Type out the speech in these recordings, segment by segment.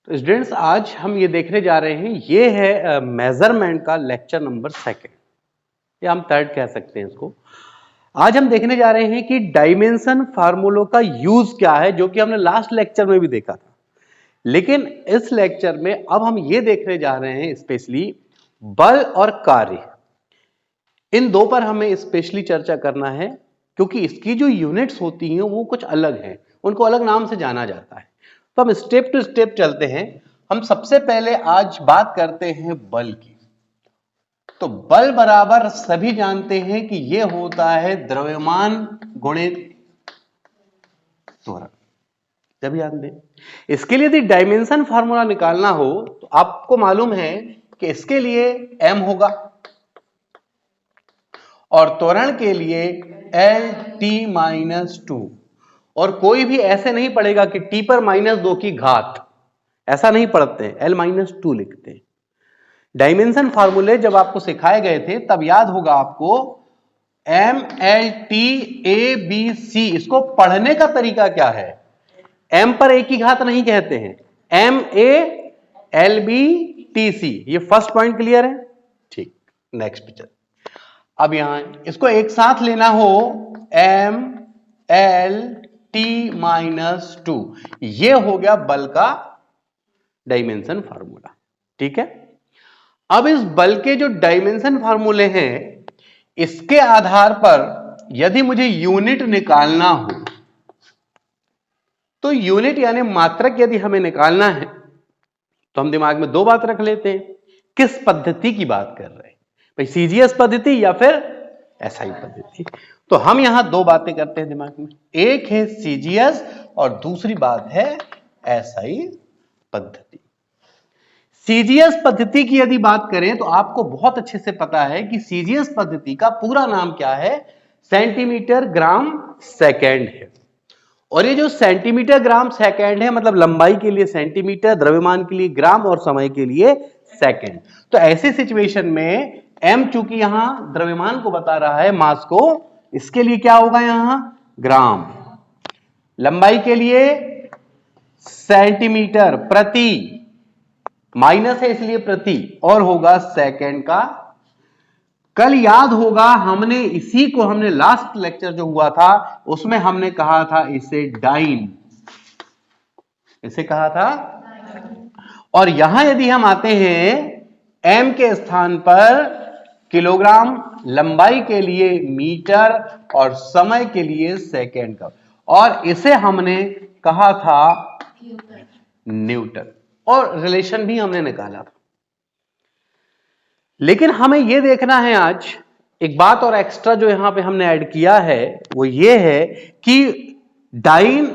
तो स्टूडेंट्स आज हम ये देखने जा रहे हैं, ये है मेजरमेंट का लेक्चर नंबर 2 या हम 3 कह सकते हैं इसको। आज हम देखने जा रहे हैं कि डायमेंशन फार्मूलों का यूज क्या है, जो कि हमने लास्ट लेक्चर में भी देखा था। लेकिन इस लेक्चर में अब हम ये देखने जा रहे हैं स्पेशली बल और कार्य, इन दो पर हमें स्पेशली चर्चा करना है, क्योंकि इसकी जो यूनिट्स होती हैं वो कुछ अलग हैं, उनको अलग नाम से जाना जाता है। तो हम स्टेप टू स्टेप चलते हैं। हम सबसे पहले आज बात करते हैं बल की। तो बल बराबर सभी जानते हैं कि यह होता है द्रव्यमान गुणित त्वरण। जब याद दें, इसके लिए यदि डायमेंशन फार्मूला निकालना हो तो आपको मालूम है कि इसके लिए m होगा और त्वरण के लिए L-T-2। और कोई भी ऐसे नहीं पढ़ेगा कि t पर -2 की घात, ऐसा नहीं पढ़ते हैं, L-2 लिखते हैं। डायमेंशन फार्मूले जब आपको सिखाए गए थे तब याद होगा आपको MLTABC, इसको पढ़ने का तरीका क्या है? m पर a की घात नहीं कहते हैं, MALBTC। ये फर्स्ट पॉइंट क्लियर है? ठीक, नेक्स्ट पिक्चर। अब यहां इसको एक साथ लेना हो MLT-2, ये हो गया बल का डायमेंशन फार्मूला। ठीक है, अब इस बल के जो डायमेंशन फार्मूले हैं, इसके आधार पर यदि मुझे यूनिट निकालना हो, तो यूनिट यानी मात्रक यदि हमें निकालना है तो हम दिमाग में दो बात रख लेते हैं। किस पद्धति की बात कर रहे हैं भाई, सीजीएस पद्धति या फिर एसआई पद्धति? तो हम यहां दो बातें करते हैं दिमाग में, एक है सीजीएस और दूसरी बात है एसआई पद्धति। सीजीएस पद्धति की यदि बात करें तो आपको बहुत अच्छे से पता है कि सीजीएस पद्धति का पूरा नाम क्या है, सेंटीमीटर ग्राम सेकेंड है। और ये जो सेंटीमीटर ग्राम सेकेंड है, मतलब लंबाई के लिए सेंटीमीटर, द्रव्यमान के लिए ग्राम और समय के लिए सेकेंड। तो ऐसे सिचुएशन में m चूंकि यहां द्रव्यमान को बता रहा है, मास को, इसके लिए क्या होगा यहां ग्राम, लंबाई के लिए सेंटीमीटर, प्रति, माइनस है इसलिए प्रति, और होगा सेकेंड का। कल याद होगा हमने इसी को, हमने लास्ट लेक्चर जो हुआ था उसमें हमने कहा था इसे डाइन, इसे कहा था। और यहां यदि हम आते हैं m के स्थान पर किलोग्राम, लंबाई के लिए मीटर और समय के लिए सेकेंड का, और इसे हमने कहा था न्यूटन, और रिलेशन भी हमने निकाला था। लेकिन हमें यह देखना है आज एक बात और एक्स्ट्रा जो यहां पे हमने ऐड किया है, वो ये है कि डाइन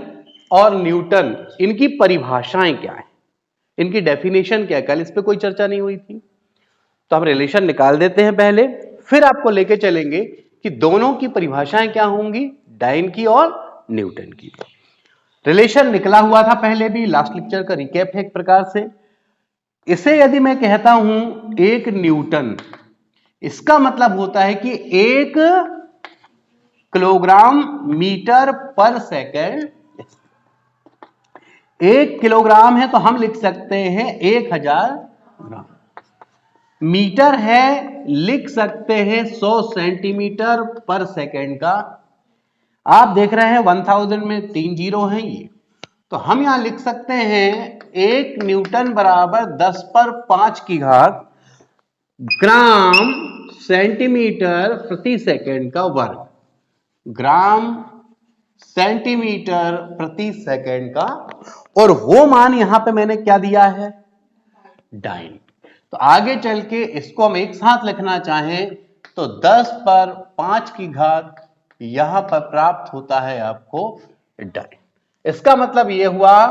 और न्यूटन, इनकी परिभाषाएं क्या है, इनकी डेफिनेशन क्या है। कल इस पे कोई चर्चा नहीं हुई थी, तो हम रिलेशन निकाल देते हैं पहले, फिर आपको लेके चलेंगे कि दोनों की परिभाषाएं क्या होंगी, डाइन की और न्यूटन की। रिलेशन निकला हुआ था पहले भी, लास्ट लेक्चर का रिकैप है एक प्रकार से। इसे यदि मैं कहता हूं 1 न्यूटन, इसका मतलब होता है कि 1 किलोग्राम मीटर पर सेकेंड। 1 किलोग्राम है तो हम लिख सकते हैं 1000 ग्राम, मीटर है लिख सकते हैं 100 सेंटीमीटर पर सेकेंड का। आप देख रहे हैं 1000 में 3 जीरो हैं ये, तो हम यहां लिख सकते हैं 1 न्यूटन बराबर 10 पर 5 की घात ग्राम सेंटीमीटर प्रति सेकेंड का वर्ग, ग्राम सेंटीमीटर प्रति सेकेंड का। और वो मान यहां पे मैंने क्या दिया है, डाइन। तो आगे चल के इसको हम एक साथ लिखना चाहें तो 10 पर 5 की घात यहां पर प्राप्त होता है आपको डाइन। इसका मतलब यह हुआ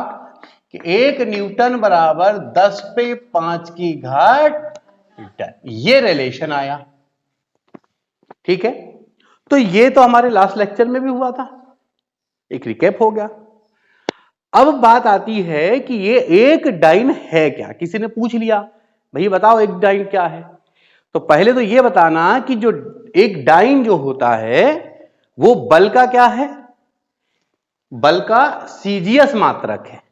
कि 1 न्यूटन बराबर 10 पे 5 की घात डाइन, ये रिलेशन आया। ठीक है, तो ये तो हमारे लास्ट लेक्चर में भी हुआ था, एक रिकैप हो गया। अब बात आती है कि ये एक डाइन है क्या। किसी ने पूछ लिया भाई बताओ एक डाइन क्या है, तो पहले तो ये बताना कि जो एक डाइन जो होता है वो बल का क्या है, बल का सीजीएस मात्रक है।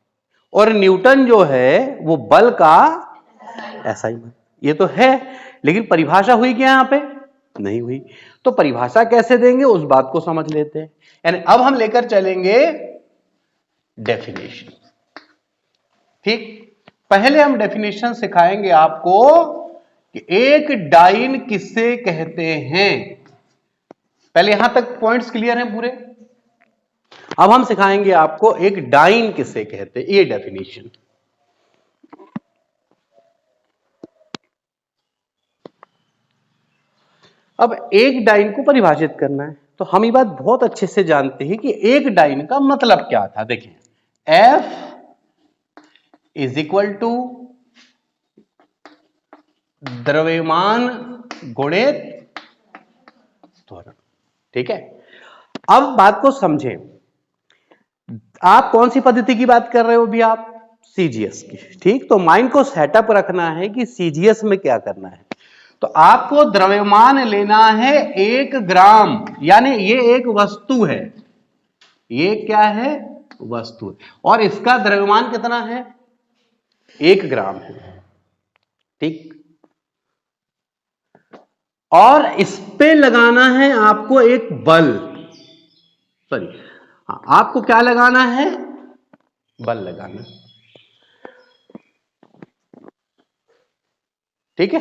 और न्यूटन जो है वो बल का SI मान। ये तो है, लेकिन परिभाषा हुई क्या यहां पे? नहीं हुई। तो परिभाषा कैसे देंगे उस बात को समझ लेते हैं। यानी अब हम लेकर चलेंगे डेफिनेशन। ठीक, पहले हम डेफिनेशन सिखाएंगे आपको कि एक डाइन किससे कहते हैं। पहले यहां तक पॉइंट्स क्लियर हैं पूरे। अब हम सिखाएंगे आपको एक डाइन किससे कहते हैं, ये डेफिनेशन। अब एक डाइन को परिभाषित करना है, तो हम ये बात बहुत अच्छे से जानते हैं कि एक डाइन का मतलब क्या था। देखिए, F इज इक्वल टू द्रव्यमान गुणित त्वरण। ठीक है, अब बात को समझें। आप कौन सी पद्धति की बात कर रहे हो भी? आप CGS की। ठीक, तो माइंड को सेटअप रखना है कि CGS में क्या करना है। तो आपको द्रव्यमान लेना है 1 ग्राम, यानी ये एक वस्तु है। ये क्या है? वस्तु है, और इसका द्रव्यमान कितना है? 1 ग्राम है। ठीक, और इस पे लगाना है आपको एक बल। सॉरी, आपको क्या लगाना है? बल लगाना। ठीक है,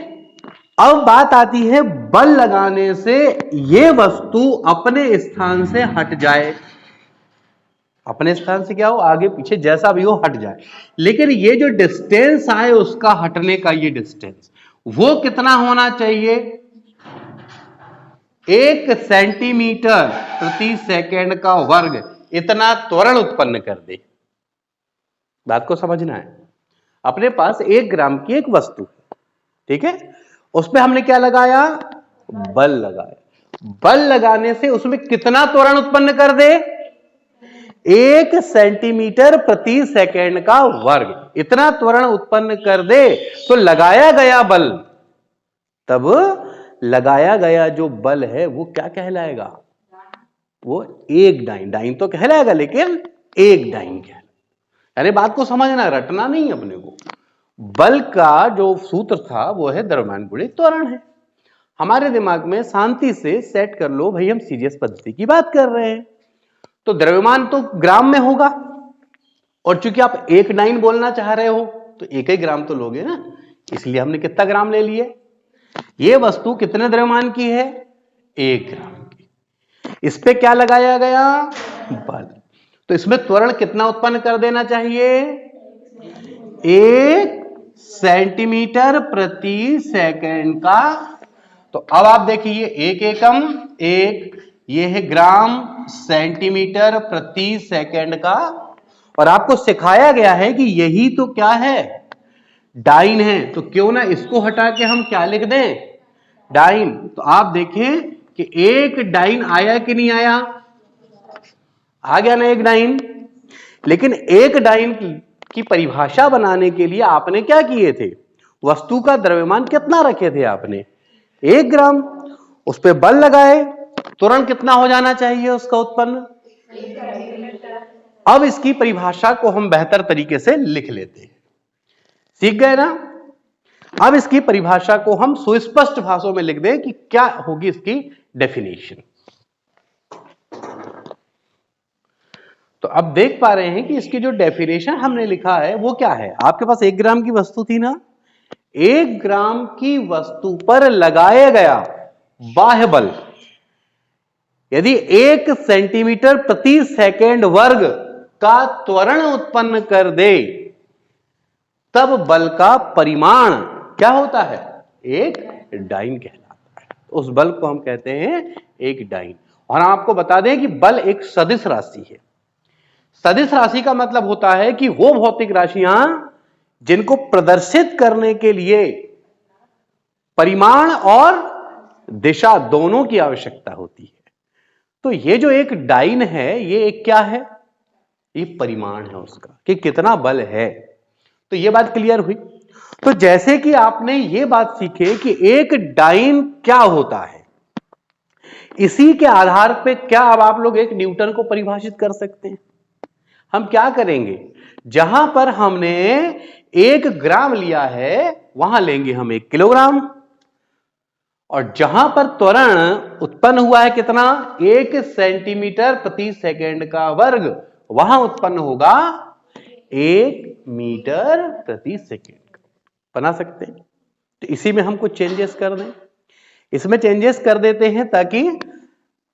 अब बात आती है बल लगाने से यह वस्तु अपने स्थान से हट जाए। अपने स्थान से क्या हो? आगे पीछे जैसा भी हो हट जाए। लेकिन ये जो डिस्टेंस आए उसका हटने का, ये डिस्टेंस वो कितना होना चाहिए? 1 सेंटीमीटर प्रति सेकंड का वर्ग इतना त्वरण उत्पन्न कर दे। बात को समझना है। अपने पास 1 ग्राम की एक वस्तु, ठीक है, उसमें हमने क्या लगाया? बल लगाया। बल लगाने से उसमें कितना त्वरण उत्पन्न कर दे? 1 सेंटीमीटर प्रति सेकंड का वर्ग इतना त्वरण उत्पन्न कर दे। तो लगाया गया बल, तब लगाया गया जो बल है वो क्या कहलाएगा? वो एक डाइन। डाइन तो कहलाएगा, लेकिन एक डाइन कहलाएगा। अरे बात को समझना, रटना नहीं अपने को। बल का जो सूत्र था वो है द्रव्यमान गुणित त्वरण है। हमारे दिमाग में शांति से सेट कर लो भाई, हम सीजीएस पद्धति की बात कर रहे हैं, तो द्रव्यमान तो ग्राम में होगा, और चूंकि आप 1 डाइन बोलना चाह रहे हो तो 1 ही ग्राम तो लोगे ना, इसलिए हमने कितना ग्राम ले लिए। ये वस्तु कितने द्रव्यमान की है? 1 ग्राम की। इस पे क्या लगाया गया? बल। तो इसमें त्वरण कितना उत्पन्न कर देना चाहिए? 1 सेंटीमीटर प्रति सेकंड का। तो अब आप देखिए, 1 एकम 1, ये है ग्राम सेंटीमीटर प्रति सेकंड का, और आपको सिखाया गया है कि यही तो क्या है? डाइन है। तो क्यों ना इसको हटा के हम क्या लिख दें? डाइन। तो आप देखें कि 1 डाइन आया कि नहीं आया? आ गया ना 1 डाइन। लेकिन 1 डाइन की परिभाषा बनाने के लिए आपने क्या किए थे? वस्तु का द्रव्यमान कितना रखे थे आपने? 1 ग्राम। उस पर बल लगाए, त्वरण कितना हो जाना चाहिए उसका उत्पन्न? अब इसकी परिभाषा को हम बेहतर तरीके से लिख लेते हैं। सीख गए ना? अब इसकी परिभाषा को हम सुस्पष्ट भाषा में लिख दें कि क्या होगी इसकी डेफिनेशन। तो अब देख पा रहे हैं कि इसकी जो डेफिनेशन हमने लिखा है वो क्या है। आपके पास 1 ग्राम की वस्तु थी ना, 1 ग्राम की वस्तु पर लगाया गया बाह्य बल यदि 1 सेंटीमीटर प्रति सेकंड वर्ग का त्वरण उत्पन्न कर दे, तब बल का परिमाण क्या होता है? 1 डाइन कहलाता है। उस बल को हम कहते हैं 1 डाइन। और आपको बता दें कि बल एक सदिश राशि है। सदिश राशि का मतलब होता है कि वो भौतिक राशियां जिनको प्रदर्शित करने के लिए परिमाण और दिशा दोनों की आवश्यकता होती है। तो ये जो एक डाइन है, ये एक क्या है? ये परिमाण है उसका कि कितना बल है। तो ये बात क्लियर हुई। तो जैसे कि आपने ये बात सीखे कि एक डाइन क्या होता है, इसी के आधार पे क्या अब आप लोग एक न्यूटन को परिभाषित कर सकते हैं। हम क्या करेंगे, जहां पर हमने 1 ग्राम लिया है वहां लेंगे हम 1 किलोग्राम, और जहां पर त्वरण उत्पन्न हुआ है कितना, 1 सेंटीमीटर प्रति सेकंड का वर्ग, वहां उत्पन्न होगा 1 मीटर प्रति सेकंड। बना सकते हैं। तो इसी में हम कुछ चेंजेस कर दें, इसमें चेंजेस कर देते हैं ताकि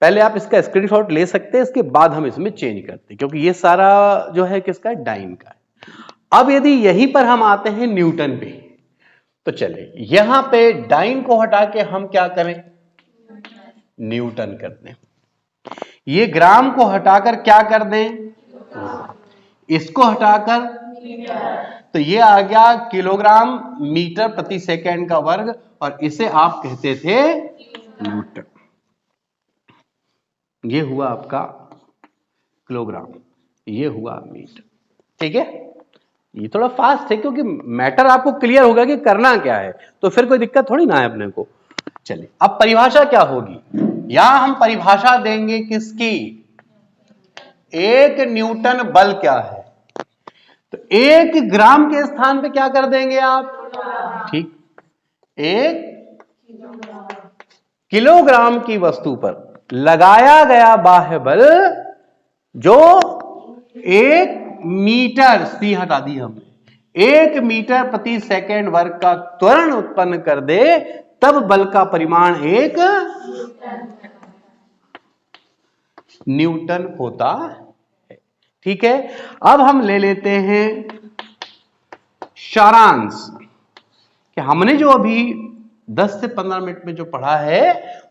पहले आप इसका स्क्रीनशॉट ले सकते हैं, इसके बाद हम इसमें चेंज करते हैं, क्योंकि ये सारा जो है किसका है, डाइन का है। अब यदि यहीं पर हम आते हैं न्यूटन पे, तो चले यहां पे डाइन को हटा के हम क्या करें, न्यूटन कर दें। ये ग्राम को हटाकर क्या कर दें, इसको हटाकर, तो ये आ गया किलोग्राम मीटर प्रति सेकंड का वर्ग, और इसे आप कहते थे न्यूटन। ये हुआ आपका किलोग्राम, ये हुआ मीटर। ठीक है, ये थोड़ा फास्ट है क्योंकि मैटर आपको क्लियर होगा कि करना क्या है, तो फिर कोई दिक्कत थोड़ी ना है अपने को। चलिए अब परिभाषा क्या होगी, यहां हम परिभाषा देंगे किसकी, 1 न्यूटन बल क्या है, तो 1 ग्राम के स्थान पे क्या कर देंगे आप, ठीक, 1 किलोग्राम की वस्तु पर लगाया गया बाह्य बल जो 1 मीटर, सी हटा दी हमने, 1 मीटर प्रति सेकंड वर्ग का त्वरण उत्पन्न कर दे, तब बल का परिमाण 1 न्यूटन होता है। ठीक है, अब हम ले लेते हैं सारांश, कि हमने जो अभी 10 से 15 मिनट में जो पढ़ा है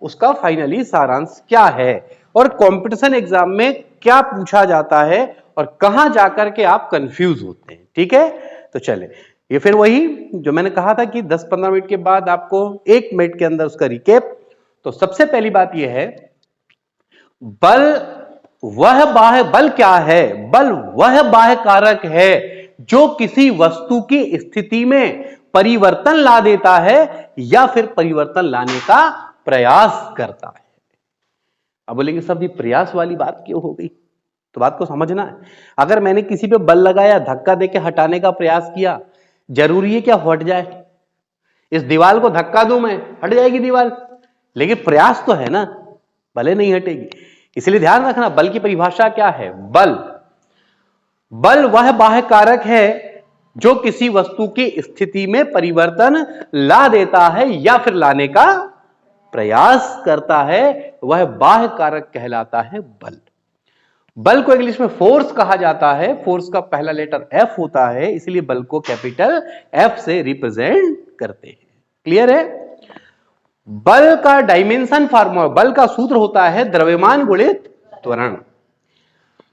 उसका फाइनली सारांश क्या है, और कंपटीशन एग्जाम में क्या पूछा जाता है, और कहां जाकर के आप कंफ्यूज होते हैं। ठीक है, तो चले ये फिर वही जो मैंने कहा था कि 10-15 मिनट के बाद आपको 1 मिनट के अंदर उसका रिकेप। तो सबसे पहली बात यह है, बल वह बाह्य बल क्या है, बल वह बाह्य कारक है जो किसी वस्तु की स्थिति में परिवर्तन ला देता है या फिर परिवर्तन लाने का प्रयास करता है। अब बोलेंगे सब ये प्रयास वाली बात क्यों हो गई, तो बात को समझना है। अगर मैंने किसी पे बल लगाया, धक्का देके हटाने का प्रयास किया, जरूरी है क्या हट जाए, इस दीवार को धक्का दूं मैं, हट जाएगी दीवार, लेकिन प्रयास तो है ना, भले नहीं हटेगी। इसलिए ध्यान रखना, बल की परिभाषा क्या है, बल बल वह बाह्य कारक है जो किसी वस्तु की स्थिति में परिवर्तन ला देता है या फिर लाने का प्रयास करता है, वह बाह्य कारक कहलाता है बल। बल को इंग्लिश में फोर्स कहा जाता है, फोर्स का पहला लेटर एफ होता है, इसलिए बल को कैपिटल एफ से रिप्रेजेंट करते हैं। क्लियर है। बल का डायमेंशन फार्मूला, बल का सूत्र होता है द्रव्यमान गुणित त्वरण।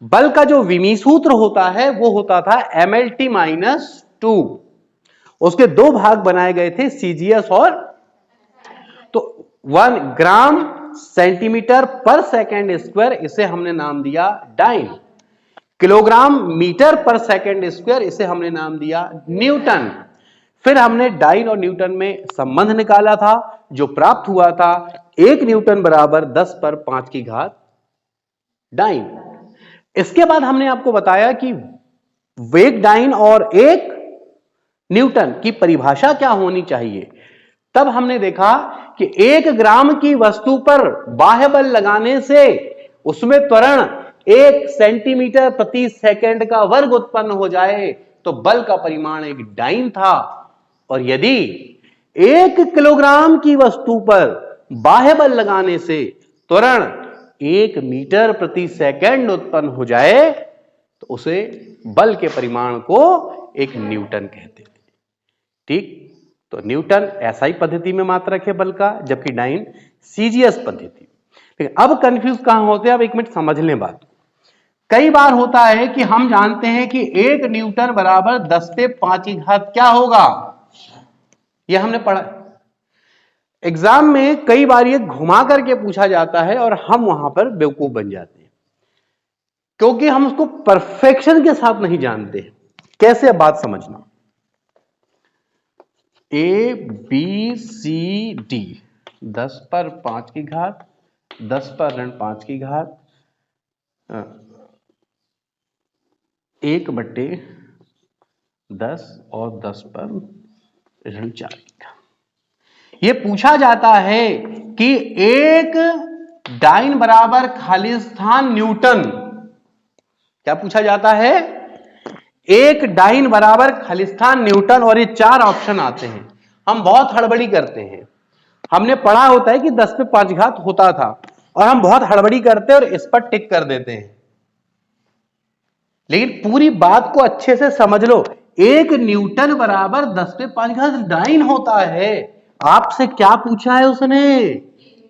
बल का जो विमी सूत्र होता है वो होता था MLT - 2, उसके 2 भाग बनाए गए थे, सीजीएस और, तो 1 ग्राम सेंटीमीटर पर सेकेंड स्क्वायर, इसे हमने नाम दिया डाइन, किलोग्राम मीटर पर सेकेंड स्क्वायर, इसे हमने नाम दिया न्यूटन। फिर हमने डाइन और न्यूटन में संबंध निकाला था, जो प्राप्त हुआ था 1 न्यूटन बराबर 10 पर 5 की घात डाइन। इसके बाद हमने आपको बताया कि वेग डाइन और 1 न्यूटन की परिभाषा क्या होनी चाहिए। तब हमने देखा कि 1 ग्राम की वस्तु पर बाह्य बल लगाने से उसमें त्वरण 1 सेंटीमीटर प्रति सेकंड का वर्ग उत्पन्न हो जाए तो बल का परिमाण 1 डाइन था, और यदि 1 किलोग्राम की वस्तु पर बाह्य बल लगाने से त्वरण 1 मीटर प्रति सेकंड उत्पन्न हो जाए तो उसे बल के परिमाण को 1 न्यूटन कहते हैं। ठीक, तो न्यूटन एसआई पद्धति में मात्रक है बल का, जबकि डाइन सीजीएस पद्धति। लेकिन अब कंफ्यूज कहां होते हैं, अब 1 मिनट समझ लें बात। कई बार होता है कि हम जानते हैं कि 1 न्यूटन बराबर 10 पे 5 की घात क्या होगा, यह हमने पढ़ा। एग्जाम में कई बार ये घुमा करके पूछा जाता है और हम वहां पर बेवकूफ बन जाते हैं, क्योंकि हम उसको परफेक्शन के साथ नहीं जानते। कैसे, बात समझना, A B C D 10 पर 5 की घात, 10 पर ऋण 5 की घात, 1/10 और 10 पर ऋण 4 का। ये पूछा जाता है कि एक डाइन बराबर खालिस्तान न्यूटन, क्या पूछा जाता है? एक डाइन बराबर खालिस्तान न्यूटन, और ये 4 ऑप्शन आते हैं। हम बहुत हड़बड़ी करते हैं, हमने पढ़ा होता है कि 10 पे 5 घात होता था, और हम बहुत हड़बड़ी करते हैं और इस पर टिक कर देते हैं। लेकिन पूरी बात को अच्छे से समझ लो, एक न्यूटन बराबर 10 पे 5 घात डाइन होता है। आपसे क्या पूछा है उसने?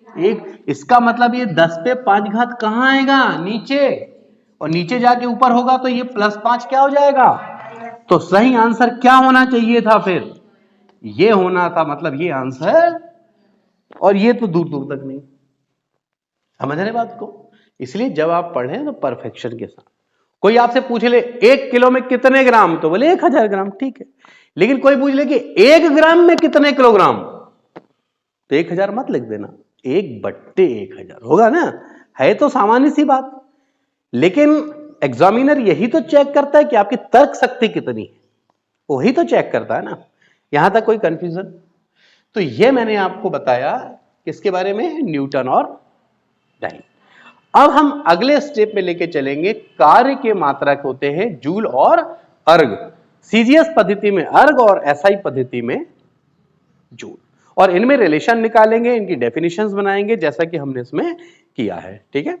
एक, इसका मतलब ये 10 पे 5 घात कहां आएगा? नीचे, और नीचे जाके ऊपर होगा तो ये +5 क्या हो जाएगा? तो सही आंसर क्या होना चाहिए था फिर? ये होना था, मतलब ये आंसर, और ये तो दूर दूर तक नहीं। समझ रहे बात को? इसलिए जब आप पढ़ें तो परफेक्शन के साथ। कोई आपसे पूछ ले 1 किलो में कितने ग्राम, तो बोले 1000 ग्राम, ठीक है। लेकिन कोई पूछ ले कि 1 ग्राम में कितने किलोग्राम, तो 1000 मत लिख देना, 1/1000 होगा ना। है तो सामान्य सी बात, लेकिन एग्जामिनर यही तो चेक करता है कि आपकी तर्क शक्ति कितनी है, वही तो चेक करता है ना। यहां तक कोई कंफ्यूजन? तो ये मैंने आपको बताया किसके बारे में? न्यूटन और डाइन। अब हम अगले स्टेप में लेके चलेंगे, कार्य के मात्रक होते हैं जूल और अर्ग। सीजीएस पद्धति में अर्ग और एसआई पद्धति में जूल, और इनमें रिलेशन निकालेंगे, इनकी डेफिनेशंस बनाएंगे, जैसा कि हमने इसमें किया है, ठीक है।